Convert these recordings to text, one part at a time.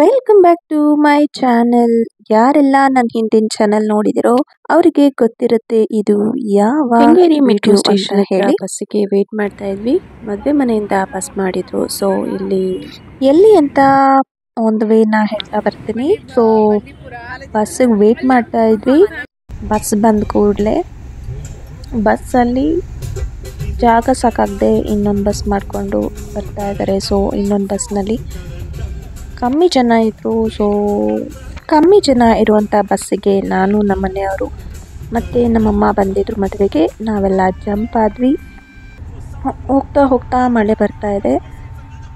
Welcome back to my channel. ಯಾರೆಲ್ಲ ನನ್ನ ಹಿಂದಿನ ಚಾನೆಲ್ ನೋಡಿದಿರೋ ಅವರಿಗೆ ಗೊತ್ತಿರುತ್ತೆ ಇದು ಯಾವ ಕೆಂಗೇರಿ ಮೆಟ್ರೋ ವಿಡಿಯೋ ಸ್ಟೇಷನ್ ಅಂತ ಹೇಳಿ. ಬಸ್ಸಿಗೆ ವೇಟ್ ಮಾಡ್ತಾ ಇದ್ವಿ. ಮದುವೆ ಮನೆಯಿಂದ ಬಸ್ ಮಾಡಿದ್ರು. ಸೊ ಇಲ್ಲಿ ಎಲ್ಲಿ ಅಂತ ಒಂದು ವೇನ ಹೇಳ್ತಾ ಬರ್ತೀನಿ. ಸೊ ಬಸ್ಸಿಗೆ ವೇಟ್ ಮಾಡ್ತಾ ಇದ್ವಿ. ಬಸ್ ಬಂದ ಕೂಡಲೇ ಬಸ್ಸಲ್ಲಿ ಜಾಗ ಸಾಕಾಗದೆ ಇನ್ನೊಂದು ಬಸ್ ಮಾಡಿಕೊಂಡು ಬರ್ತಾ ಇದ್ದಾರೆ. ಸೊ ಇನ್ನೊಂದು ಬಸ್ನಲ್ಲಿ ಕಮ್ಮಿ ಜನ ಇದ್ದರು. ಸೊ ಕಮ್ಮಿ ಜನ ಇರುವಂಥ ಬಸ್ಸಿಗೆ ನಾನು ನಮ್ಮ ಮನೆಯವರು ಮತ್ತು ನಮ್ಮಮ್ಮ ಬಂದಿದ್ರು ಮದುವೆಗೆ. ನಾವೆಲ್ಲ ಜಂಪ್ ಆದ್ವಿ. ಹೋಗ್ತಾ ಹೋಗ್ತಾ ಮಳೆ ಬರ್ತಾ ಇದೆ.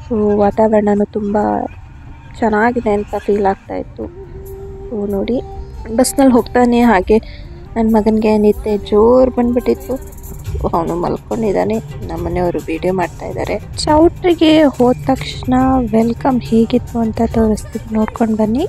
ಸೊ ವಾತಾವರಣನೂ ತುಂಬ ಚೆನ್ನಾಗಿದೆ ಅಂತ ಫೀಲ್ ಆಗ್ತಾ ಇತ್ತು. ಸೊ ನೋಡಿ ಬಸ್ನಲ್ಲಿ ಹೋಗ್ತಾನೆ ಹಾಗೆ ನನ್ನ ಮಗನಿಗೆ ನಿದ್ದೆ ಜೋರು ಬಂದ್ಬಿಟ್ಟಿತ್ತು. ಅವನು ಮಲ್ಕೊಂಡಿದ್ದಾನೆ. ನಮ್ಮ ಮನೆಯವರು ವಿಡಿಯೋ ಮಾಡ್ತಾ ಇದ್ದಾರೆ. ಚೌಟ್ರಿಗೆ ಹೋದ ತಕ್ಷಣ ವೆಲ್ಕಮ್ ಹೇಗಿತ್ತು ಅಂತ ತೋರಿಸ್ತೀನಿ, ನೋಡ್ಕೊಂಡು ಬನ್ನಿ.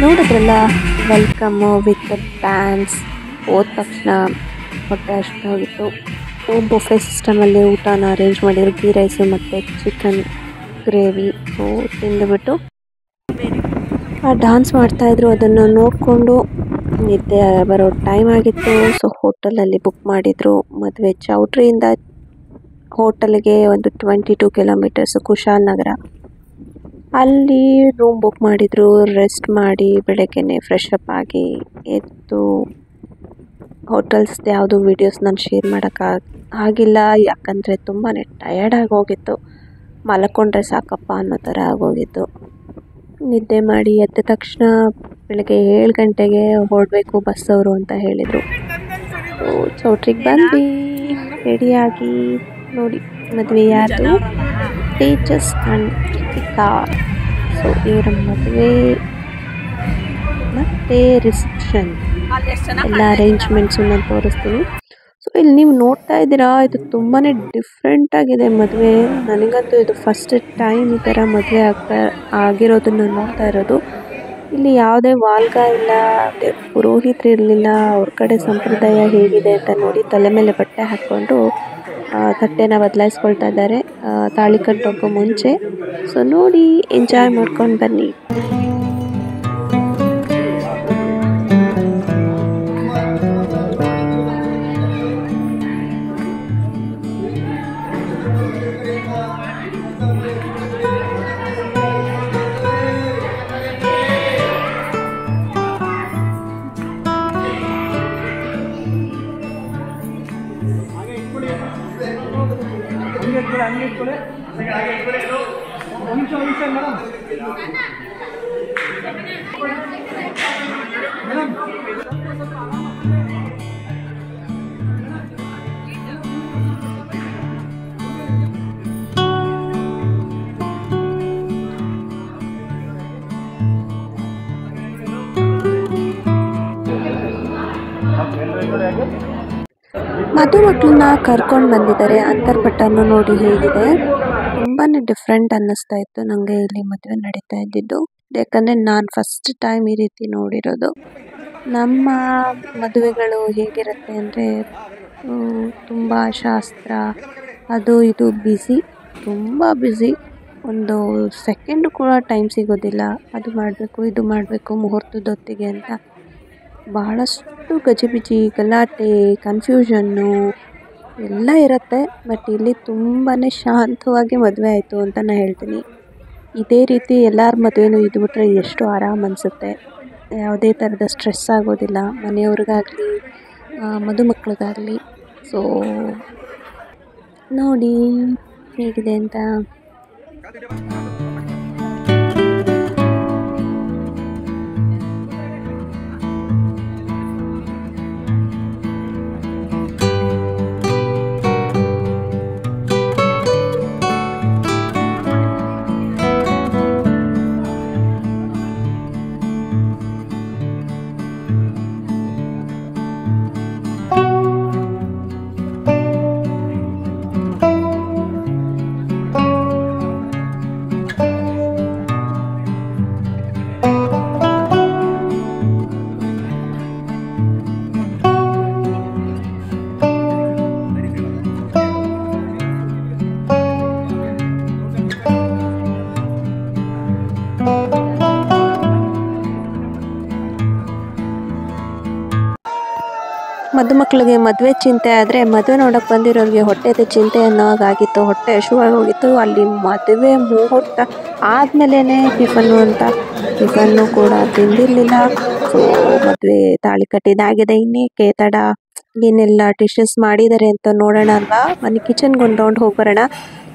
ನೋಡಿದ್ರಲ್ಲ ವೆಲ್ಕಮ್ಮು ವಿತ್ ಡ್ಯಾನ್ಸ್. ಹೋದ ತಕ್ಷಣ ಹೊಟ್ಟೆ ಅಷ್ಟು ಹೋಗಿತ್ತು. ಬೊಫೆ ಸಿಸ್ಟಮಲ್ಲಿ ಊಟನ ಅರೇಂಜ್ ಮಾಡಿದ್ರು. ಗೀ ರೈಸು ಮತ್ತು ಚಿಕನ್ ಗ್ರೇವಿ. ಸೊ ತಿಂದುಬಿಟ್ಟು ಡ್ಯಾನ್ಸ್ ಮಾಡ್ತಾಯಿದ್ರು. ಅದನ್ನು ನೋಡಿಕೊಂಡು ನಿದ್ದೆ ಬರೋ ಟೈಮ್ ಆಗಿತ್ತು. ಸೊ ಹೋಟೆಲಲ್ಲಿ ಬುಕ್ ಮಾಡಿದರು. ಮದುವೆ ಚೌಟ್ರಿಯಿಂದ ಹೋಟೆಲ್ಗೆ ಒಂದು 22 ಕಿಲೋಮೀಟರ್ಸು, ಕುಶಾಲ್ ನಗರ. ಅಲ್ಲಿ ರೂಮ್ ಬುಕ್ ಮಾಡಿದರು. ರೆಸ್ಟ್ ಮಾಡಿ ಬೆಳಗ್ಗೆನೆ ಫ್ರೆಶ್ ಅಪ್ ಆಗಿ ಎದ್ದು ಹೋಟೆಲ್ಸ್ದು ಯಾವುದು ವೀಡಿಯೋಸ್ ನಾನು ಶೇರ್ ಮಾಡೋಕ್ಕಾಗಿಲ್ಲ. ಯಾಕಂದರೆ ತುಂಬಾ ಟಯರ್ಡಾಗಿ ಹೋಗಿತ್ತು. ಮಲ್ಕೊಂಡ್ರೆ ಸಾಕಪ್ಪ ಅನ್ನೋ ಥರ ಆಗೋಗಿತ್ತು. ನಿದ್ದೆ ಮಾಡಿ ಎದ್ದ ತಕ್ಷಣ ಬೆಳಗ್ಗೆ 7 ಗಂಟೆಗೆ ಹೊರಡಬೇಕು ಬಸ್ಸವರು ಅಂತ ಹೇಳಿದರು. ಚೌಟ್ರಿಗೆ ಬಂದು ರೆಡಿಯಾಗಿ ನೋಡಿ ಮದುವೆ ಯಾರ್ದು, ತೇಜಸ್ ಆ್ಯಂಡ್ ಕೃತಿಕಾ. ಸೊ ಇವರ ಮದುವೆ ಮತ್ತು ರಿಸೆಪ್ಷನ್ ಎಲ್ಲ ಅರೇಂಜ್ಮೆಂಟ್ಸು ನಾನು ತೋರಿಸ್ತೀನಿ. ಸೊ ಇಲ್ಲಿ ನೀವು ನೋಡ್ತಾ ಇದ್ದೀರಾ, ಇದು ತುಂಬಾ ಡಿಫ್ರೆಂಟಾಗಿದೆ ಮದುವೆ. ನನಗಂತೂ ಇದು ಫಸ್ಟ್ ಟೈಮ್ ಈ ಥರ ಮದುವೆ ಆಗಿರೋದನ್ನು ನೋಡ್ತಾ ಇರೋದು. ಇಲ್ಲಿ ಯಾವುದೇ ವಾಲ್ಗ ಇಲ್ಲ, ಪುರೋಹಿತರು ಇರಲಿಲ್ಲ. ಅವ್ರ ಕಡೆ ಸಂಪ್ರದಾಯ ಹೇಗಿದೆ ಅಂತ ನೋಡಿ ತಲೆ ಮೇಲೆ ಬಟ್ಟೆ ಹಾಕ್ಕೊಂಡು ತಟ್ಟೆನ ಬದಲಾಯಿಸ್ಕೊಳ್ತಾ ಇದ್ದಾರೆ ತಾಳಿ ಕಟ್ಟೋಕ್ಕೂ ಮುಂಚೆ. ಸೊ ನೋಡಿ, ಎಂಜಾಯ್ ಮಾಡ್ಕೊಂಡು ಬನ್ನಿ. ಮದುಮಕ್ಕಳನ್ನ ಕರ್ಕೊಂಡು ಬಂದಿದ್ದಾರೆ. ಅಂತರ್ಪಟ್ಟನ್ನು ನೋಡಿ ಹೇಗಿದೆ, ತುಂಬಾ ಡಿಫ್ರೆಂಟ್ ಅನ್ನಿಸ್ತಾ ಇತ್ತು ನನಗೆ ಇಲ್ಲಿ ಮದುವೆ ನಡೀತಾ ಇದ್ದಿದ್ದು. ಯಾಕಂದರೆ ನಾನು ಫಸ್ಟ್ ಟೈಮ್ ಈ ರೀತಿ ನೋಡಿರೋದು. ನಮ್ಮ ಮದುವೆಗಳು ಹೇಗಿರುತ್ತೆ ಅಂದರೆ ತುಂಬ ಶಾಸ್ತ್ರ, ಅದು ಇದು ಬ್ಯುಸಿ, ತುಂಬ ಬ್ಯುಸಿ. ಒಂದು ಸೆಕೆಂಡು ಕೂಡ ಟೈಮ್ ಸಿಗೋದಿಲ್ಲ. ಅದು ಮಾಡಬೇಕು, ಇದು ಮಾಡಬೇಕು ಮುಹೂರ್ತದ ಹೊತ್ತಿಗೆ ಅಂತ ಬಹಳಷ್ಟು ಗಜಿಬಿಜಿ, ಗಲಾಟೆ, ಕನ್ಫ್ಯೂಷನ್ನು ಎಲ್ಲ ಇರುತ್ತೆ. ಬಟ್ ಇಲ್ಲಿ ತುಂಬಾ ಶಾಂತವಾಗಿ ಮದುವೆ ಆಯಿತು ಅಂತ ನಾನು ಹೇಳ್ತೀನಿ. ಇದೇ ರೀತಿ ಎಲ್ಲರ ಮದುವೆನೂ ಇದ್ಬಿಟ್ರೆ ಎಷ್ಟು ಆರಾಮ್ ಅನಿಸುತ್ತೆ. ಯಾವುದೇ ಥರದ ಸ್ಟ್ರೆಸ್ ಆಗೋದಿಲ್ಲ ಮನೆಯವ್ರಿಗಾಗಲಿ ಮದುಮಕ್ಕಳಿಗಾಗಲಿ. ಸೊ ನೋಡಿ ಹೇಗಿದೆ ಅಂತ. ಮದುಮಕ್ಕಳಿಗೆ ಮದುವೆ ಚಿಂತೆ ಆದರೆ ಮದುವೆ ನೋಡೋಕೆ ಬಂದಿರೋರಿಗೆ ಹೊಟ್ಟೆದ ಚಿಂತೆ ಅನ್ನೋದಾಗಿತ್ತು. ಹೊಟ್ಟೆ ಹಸಿವಾಗಿ ಹೋಗಿತ್ತು. ಅಲ್ಲಿ ಮದುವೆ ಮುಹೂರ್ತ ಆದಮೇಲೆ ಟಿಫನ್ನು ಅಂತ ಟಿಫನ್ನು ಕೂಡ ತಿಂದಿರಲಿಲ್ಲ. ಸೊ ಮದುವೆ ತಾಳಿ ಕಟ್ಟಿದಾಗಿದೆ, ಇನ್ನೇಕೆ ತಡ, ಏನೆಲ್ಲ ಡಿಶಸ್ ಮಾಡಿದ್ದಾರೆ ಅಂತ ನೋಡೋಣ ಅಲ್ವಾ. ಮನೆ ಕಿಚನ್ಗೆ ಒಂದು ರೌಂಡ್ ಹೋಗಿ ಬರೋಣ.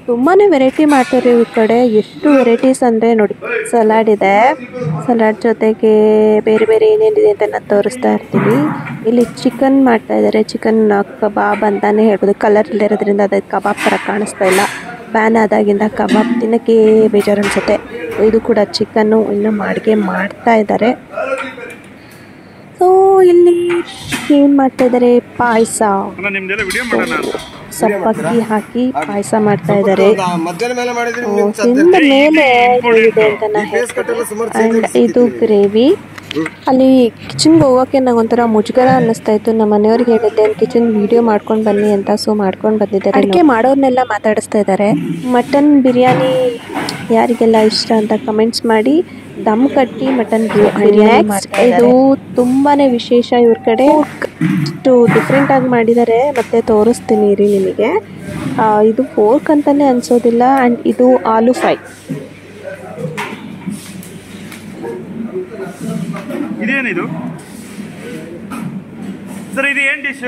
ತುಂಬಾ ವೆರೈಟಿ ಮಾಡ್ತಾರೆ ಈ ಕಡೆ. ಎಷ್ಟು ವೆರೈಟೀಸ್ ಅಂದರೆ ನೋಡಿ, ಸಲಾಡ್ ಇದೆ, ಸಲಾಡ್ ಜೊತೆಗೆ ಬೇರೆ ಬೇರೆ ಏನೇನಿದೆ ಅಂತ ನಾನು ತೋರಿಸ್ತಾ ಇರ್ತೀನಿ. ಇಲ್ಲಿ ಚಿಕನ್ ಮಾಡ್ತಾ ಇದ್ದಾರೆ. ಚಿಕನ್ ಕಬಾಬ್ ಅಂತಾನೆ ಹೇಳ್ಬೋದು. ಕಲರ್ ಇಲ್ಲದಿರೋದ್ರಿಂದ ಅದಕ್ಕೆ ಕಬಾಬ್ ಥರ ಕಾಣಿಸ್ತಾ ಇಲ್ಲ. ಬ್ಯಾನ್ ಆದಾಗಿಂದ ಕಬಾಬ್ ತಿನ್ನೋಕ್ಕೆ ಬೇಜಾರು ಅನಿಸುತ್ತೆ. ಇದು ಕೂಡ ಚಿಕನ್ನು ಇನ್ನು ಅಡುಗೆ ಮಾಡ್ತಾ ಇದ್ದಾರೆ. ಸೊ ಇಲ್ಲಿ ಏನು ಮಾಡ್ತಾ ಇದ್ದಾರೆ, ಪಾಯಸ, ಸಪ್ಪಕ್ಕಿ ಹಾಕಿ ಪಾಯಸ ಮಾಡ್ತಾ ಇದ್ದಾರೆ. ತಿಂದ ಮೇಲೆ ಇದೆ ಅಂತ ನಾನು ಹೇಳ್ತೀನಿ. ಆ್ಯಂಡ್ ಇದು ಗ್ರೇವಿ. ಅಲ್ಲಿ ಕಿಚನ್ಗೆ ಹೋಗೋಕ್ಕೆ ನಂಗೆ ಒಂಥರ ಮುಜುಗರ ಅನ್ನಿಸ್ತಾ ಇತ್ತು. ನಮ್ಮ ಮನೆಯವ್ರಿಗೆ ಹೇಳಿದ್ದೆ ಕಿಚನ್ ವಿಡಿಯೋ ಮಾಡ್ಕೊಂಡು ಬನ್ನಿ ಅಂತ. ಸೊ ಮಾಡ್ಕೊಂಡು ಬಂದಿದ್ದಾರೆ. ಅಡುಗೆ ಮಾಡೋರ್ನೆಲ್ಲ ಮಾತಾಡಿಸ್ತಾ ಇದ್ದಾರೆ. ಮಟನ್ ಬಿರಿಯಾನಿ ಯಾರಿಗೆಲ್ಲ ಇಷ್ಟ ಅಂತ ಕಮೆಂಟ್ಸ್ ಮಾಡಿ. ದಮ್ ಕಟ್ಟಿ ಮಟನ್ ಬಿರಿಯಾನಿ ಇದು ತುಂಬಾ ವಿಶೇಷ ಇವ್ರ ಕಡೆ. ಇಷ್ಟು ಡಿಫ್ರೆಂಟಾಗಿ ಮಾಡಿದ್ದಾರೆ. ಮತ್ತೆ ತೋರಿಸ್ತೀನಿ ರೀ ನಿಮಗೆ. ಇದು ಫೋರ್ಕ್ ಅಂತಲೇ ಅನಿಸೋದಿಲ್ಲ. ಆ್ಯಂಡ್ ಇದು ಆಲೂ ಫ್ರೈ. ಇದೇನಿದು ಸರ್? ಇದು ಏನು ಡಿಶ್?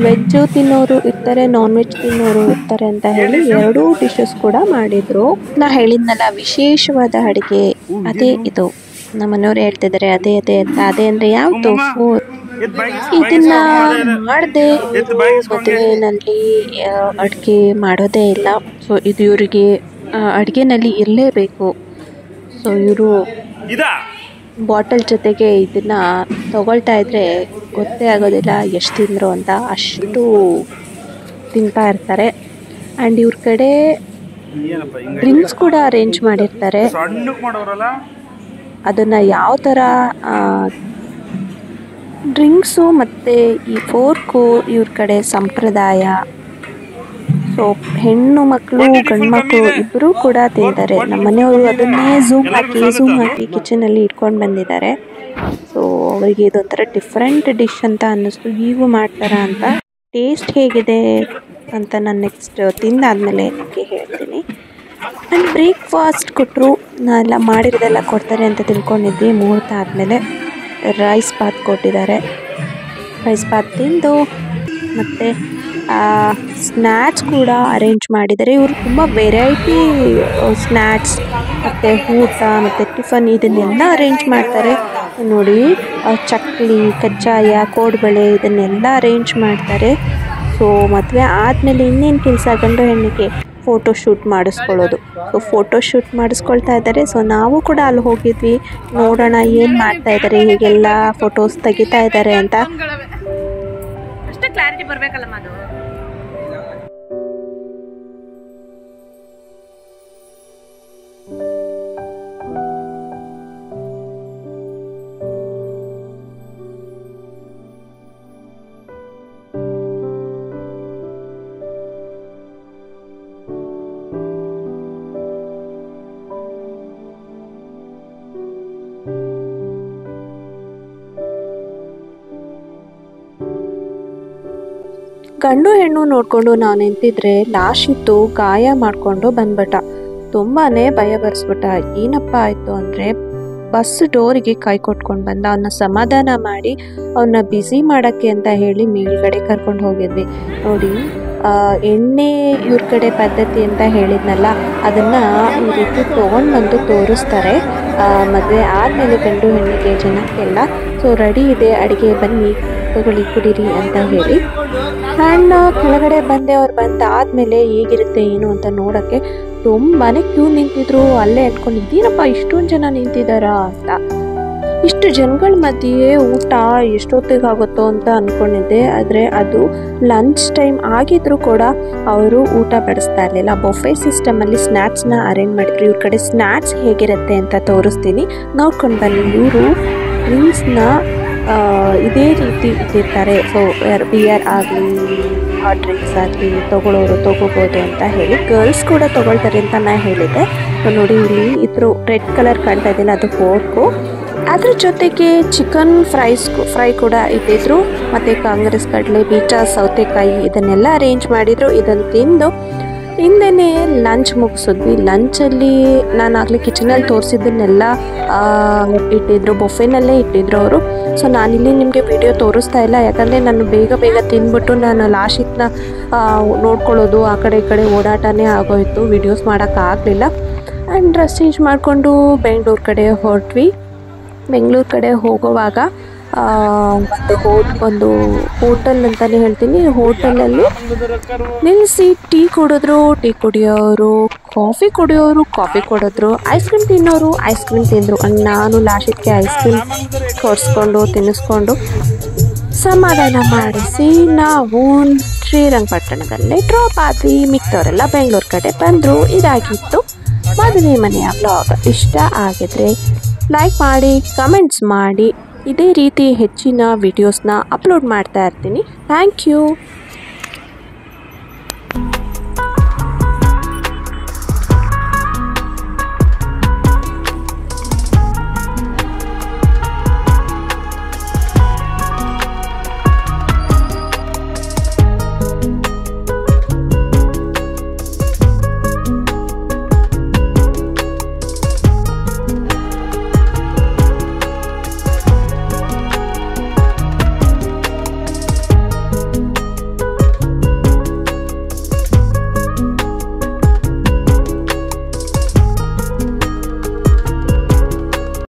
ವೆಜ್ಜು ತಿನ್ನೋರು ಇರ್ತಾರೆ, ನಾನ್ ವೆಜ್ ತಿನ್ನೋರು ಇರ್ತಾರೆ ಅಂತ ಹೇಳಿ ಎರಡೂ ಡಿಶಸ್ ಕೂಡ ಮಾಡಿದ್ರು. ನಾ ಹೇಳಿದ್ನಲ್ಲ ವಿಶೇಷವಾದ ಅಡುಗೆ ಅದೇ ಇದು. ನಮ್ಮ ಮನೆಯವ್ರು ಹೇಳ್ತಿದ್ದಾರೆ ಅದೇ ಅದೇ ಅಂತ. ಅದೇ ಅಂದರೆ ಯಾವುದು? ಇದನ್ನ ಮಾಡದೆ ಮದುವೆನಲ್ಲಿ ಅಡುಗೆ ಮಾಡೋದೇ ಇಲ್ಲ. ಸೊ ಇದು ಇವರಿಗೆ ಅಡುಗೆನಲ್ಲಿ ಇರಲೇಬೇಕು. ಸೊ ಇವರು ಬಾಟಲ್ ಜೊತೆಗೆ ಇದನ್ನು ತಗೊಳ್ತಾ ಇದ್ದರೆ ಗೊತ್ತೇ ಆಗೋದಿಲ್ಲ ಎಷ್ಟು ತಿಂದರು ಅಂತ. ಅಷ್ಟು ತಿಂತಾ ಇರ್ತಾರೆ. ಆ್ಯಂಡ್ ಇವ್ರ ಕಡೆ ಡ್ರಿಂಕ್ಸ್ ಕೂಡ ಅರೇಂಜ್ ಮಾಡಿರ್ತಾರೆ. ಅದನ್ನು ಯಾವ ಥರ ಡ್ರಿಂಕ್ಸು ಮತ್ತು ಈ ಫೋರ್ಕು ಇವ್ರ ಕಡೆ ಸಂಪ್ರದಾಯ. ಸೊ ಹೆಣ್ಣು ಮಕ್ಕಳು ಗಂಡು ಮಕ್ಕಳು ಇಬ್ಬರೂ ಕೂಡ ತಿಂತಾರೆ. ನಮ್ಮ ಮನೆಯವರು ಅದನ್ನೇ ಝೂಮ್ ಹಾಕಿ ಕಿಚನಲ್ಲಿ ಇಟ್ಕೊಂಡು ಬಂದಿದ್ದಾರೆ. ಸೊ ಅವರಿಗೆ ಇದೊಂಥರ ಡಿಫ್ರೆಂಟ್ ಡಿಶ್ ಅಂತ ಅನ್ನಿಸ್ತು. ಹೀಗೂ ಮಾಡ್ತಾರಾ ಅಂತ. ಟೇಸ್ಟ್ ಹೇಗಿದೆ ಅಂತ ನಾನು ನೆಕ್ಸ್ಟ್ ತಿಂದಾದ್ಮೇಲೆ ನಿಮಗೆ ಹೇಳ್ತೀನಿ. ಆ್ಯಂಡ್ ಬ್ರೇಕ್ಫಾಸ್ಟ್ ಕೊಟ್ಟರು, ಎಲ್ಲ ಮಾಡಿರೋದೆಲ್ಲ ಕೊಡ್ತಾರೆ ಅಂತ ತಿಳ್ಕೊಂಡಿದ್ವಿ. ಮುಹೂರ್ತ ಆದಮೇಲೆ ರೈಸ್ ಬಾತ್ ಕೊಟ್ಟಿದ್ದಾರೆ. ರೈಸ್ ಬಾತ್ ತಿಂದು ಮತ್ತು ಸ್ನ್ಯಾಕ್ಸ್ ಕೂಡ ಅರೇಂಜ್ ಮಾಡಿದ್ದಾರೆ. ಇವರು ತುಂಬ ವೆರೈಟಿ ಸ್ನ್ಯಾಕ್ಸ್ ಮತ್ತು ಊಟ ಮತ್ತು ಟಿಫನ್ ಇದನ್ನೆಲ್ಲ ಅರೇಂಜ್ ಮಾಡ್ತಾರೆ ನೋಡಿ. ಚಕ್ಲಿ, ಕಜ್ಜಾಯ, ಕೋಡ್ಬಳೆ ಇದನ್ನೆಲ್ಲ ಅರೇಂಜ್ ಮಾಡ್ತಾರೆ. ಸೊ ಮದುವೆ ಆದಮೇಲೆ ಇನ್ನೇನು ಕೆಲಸ, ಗಂಡು ಹೆಣ್ಣಿಗೆ ಫೋಟೋ ಶೂಟ್ ಮಾಡಿಸ್ಕೊಳ್ಳೋದು. ಸೊ ಫೋಟೋ ಶೂಟ್ ಮಾಡಿಸ್ಕೊಳ್ತಾ ಇದ್ದಾರೆ. ಸೊ ನಾವು ಕೂಡ ಅಲ್ಲಿ ಹೋಗಿದ್ವಿ, ನೋಡೋಣ ಏನು ಮಾಡ್ತಾ ಇದ್ದಾರೆ, ಹೀಗೆಲ್ಲ ಫೋಟೋಸ್ ತೆಗಿತಾ ಇದ್ದಾರೆ ಅಂತ. ಅಷ್ಟೇ ಕ್ಲಾರಿಟಿ ಬರಬೇಕಲ್ಲ ಅದು. ಗಂಡು ಹೆಣ್ಣು ನೋಡಿಕೊಂಡು ನಾವು ನಿಂತಿದ್ರೆ ಲಾಶಿತ್ತು ಗಾಯ ಮಾಡಿಕೊಂಡು ಬಂದ್ಬಿಟ್ಟ. ತುಂಬಾ ಭಯ ಬರ್ಸ್ಬಿಟ್ಟ. ಏನಪ್ಪ ಆಯಿತು ಅಂದರೆ ಬಸ್ ಡೋರಿಗೆ ಕೈ ಕೊಟ್ಕೊಂಡು ಬಂದ. ಅವನ್ನ ಸಮಾಧಾನ ಮಾಡಿ ಅವನ್ನ ಬ್ಯುಸಿ ಮಾಡೋಕ್ಕೆ ಅಂತ ಹೇಳಿ ಮೇಲ್ಗಡೆ ಕರ್ಕೊಂಡು ಹೋಗಿದ್ವಿ. ನೋಡಿ ಎಣ್ಣೆ ಇವ್ರ ಕಡೆ ಪದ್ಧತಿ ಅಂತ ಹೇಳಿದ್ನಲ್ಲ, ಅದನ್ನು ಈ ರೀತಿ ತೊಗೊಂಡು ಬಂದು ತೋರಿಸ್ತಾರೆ. ಮದುವೆ ಆದಮೇಲೆ ಗಂಡು ಹೆಣ್ಣಿಗೆ ಜನಕ್ಕೆಲ್ಲ. ಸೊ ರೆಡಿ ಇದೆ ಅಡುಗೆ, ಬನ್ನಿ ತಗೊಳ್ಳಿ ಕುಡೀರಿ ಅಂತ ಹೇಳಿ. ಆ್ಯಂಡ್ ಕೆಳಗಡೆ ಬಂದೆ. ಅವ್ರು ಬಂದಾದಮೇಲೆ ಹೇಗಿರುತ್ತೆ ಏನು ಅಂತ ನೋಡೋಕ್ಕೆ ತುಂಬಾ ಕ್ಯೂ ನಿಂತಿದ್ರು. ಅಲ್ಲೇ ಅಂದ್ಕೊಂಡಿದ್ದೀನಪ್ಪ ಇಷ್ಟೊಂದು ಜನ ನಿಂತಿದ್ದಾರಾ ಅಂತ. ಇಷ್ಟು ಜನಗಳ ಮಧ್ಯೆ ಊಟ ಎಷ್ಟೊತ್ತಿಗಾಗುತ್ತೋ ಅಂತ ಅಂದ್ಕೊಂಡಿದ್ದೆ. ಆದರೆ ಅದು ಲಂಚ್ ಟೈಮ್ ಆಗಿದ್ರೂ ಕೂಡ ಅವರು ಊಟ ಬಡಿಸ್ತಾ ಇರಲಿಲ್ಲ. ಬೊಫೆ ಸಿಸ್ಟಮಲ್ಲಿ ಸ್ನ್ಯಾಕ್ಸ್ನ ಅರೇಂಜ್ ಮಾಡಿದ್ರು. ಇವ್ರ ಕಡೆ ಸ್ನ್ಯಾಕ್ಸ್ ಹೇಗಿರುತ್ತೆ ಅಂತ ತೋರಿಸ್ತೀನಿ, ನೋಡ್ಕೊಂಡು ಬನ್ನಿ. ಇವರು ಡ್ರಿಂಕ್ಸ್ನ ಇದೇ ರೀತಿ ಇಟ್ಟಿರ್ತಾರೆ. ಸೊ ಬಿಯರ್ ಆಗಲಿ ಹಾಟ್ ಡ್ರಿಂಕ್ಸ್ ಆಗಲಿ ತೊಗೊಳ್ಳೋರು ತೊಗೋಬೋದು ಅಂತ ಹೇಳಿ. ಗರ್ಲ್ಸ್ ಕೂಡ ತೊಗೊಳ್ತಾರೆ ಅಂತ ನಾನು ಹೇಳಿದ್ದೆ. ಸೊ ನೋಡಿ ಇಲ್ಲಿ ಇದ್ರ ರೆಡ್ ಕಲರ್ ಕಾಣ್ತಾ ಇದ್ದಿಲ್ಲ, ಅದು ಫೋರ್ಕು. ಅದ್ರ ಜೊತೆಗೆ ಚಿಕನ್ ಫ್ರೈ ಕೂಡ ಇಟ್ಟಿದ್ರು. ಮತ್ತು ಕಾಂಗ್ರೆಸ್ ಕಡಲೆ ಬೀಜ, ಸೌತೆಕಾಯಿ ಇದನ್ನೆಲ್ಲ ಅರೇಂಜ್ ಮಾಡಿದರು. ಇದನ್ನು ತಿಂದು ಹಿಂದೆನೇ ಲಂಚ್ ಮುಗಿಸಿದ್ವಿ. ಲಂಚಲ್ಲಿ ನಾನು ಆಗಲಿ ಕಿಚನಲ್ಲಿ ತೋರಿಸಿದ್ದನ್ನೆಲ್ಲ ಇಟ್ಟಿದ್ರು, ಬೊಫೆನಲ್ಲೇ ಇಟ್ಟಿದ್ರು ಅವರು. ಸೊ ನಾನಿಲ್ಲಿ ನಿಮಗೆ ವಿಡಿಯೋ ತೋರಿಸ್ತಾ ಇಲ್ಲ, ಯಾಕಂದರೆ ನಾನು ಬೇಗ ತಿಂದ್ಬಿಟ್ಟು ನಾನು ಲಾಶಿತ್ನ ನೋಡ್ಕೊಳ್ಳೋದು ಆ ಕಡೆ ಈ ಕಡೆ ಓಡಾಟನೇ ಆಗೋಯಿತು, ವಿಡಿಯೋಸ್ ಮಾಡೋಕ್ಕಾಗಲಿಲ್ಲ. ಆ್ಯಂಡ್ ಡ್ರೆಸ್ ಚೇಂಜ್ ಮಾಡಿಕೊಂಡು ಬೆಂಗಳೂರು ಕಡೆ ಹೊರಟ್ವಿ. ಬೆಂಗಳೂರು ಕಡೆ ಹೋಗುವಾಗ ಒಂದು ಹೋಟೆಲ್ ಅಂತಲೇ ಹೇಳ್ತೀನಿ, ಹೋಟೆಲಲ್ಲಿ ನಿಲ್ಲಿಸಿ ಟೀ ಕುಡಿದ್ರು, ಟೀ ಕುಡಿಯೋರು ಕಾಫಿ ಕುಡಿಯೋರು ಕಾಫಿ ಕುಡಿದ್ರು, ಐಸ್ ಕ್ರೀಮ್ ತಿನ್ನೋರು ಐಸ್ ಕ್ರೀಮ್ ತಿಂದರು. ನಾನು ಲಾಶಿತ್ಗೆ ಐಸ್ ಕ್ರೀಮ್ ಕೊಡಿಸ್ಕೊಂಡು ತಿನ್ನಿಸ್ಕೊಂಡು ಸಮಾಧಾನ ಮಾಡಿಸಿ ನಾವು ಶ್ರೀರಂಗಪಟ್ಟಣದಲ್ಲೇ ಡ್ರಾಪ್ ಆದ್ವಿ. ಮಿಕ್ತವರೆಲ್ಲ ಬೆಂಗಳೂರು ಕಡೆ ಬಂದರು. ಇದಾಗಿತ್ತು ಮದುವೆ ಮನೆಯ ವ್ಲಾಗ್. ಇಷ್ಟ ಆಗಿದ್ರೆ ಲೈಕ್ ಮಾಡಿ, ಕಮೆಂಟ್ಸ್ ಮಾಡಿ. ಇದೇ ರೀತಿ ಹೆಚ್ಚಿನ ವಿಡಿಯೋಸ್ನ ಅಪ್ಲೋಡ್ ಮಾಡ್ತಾ ಇರ್ತೀನಿ. Thank you.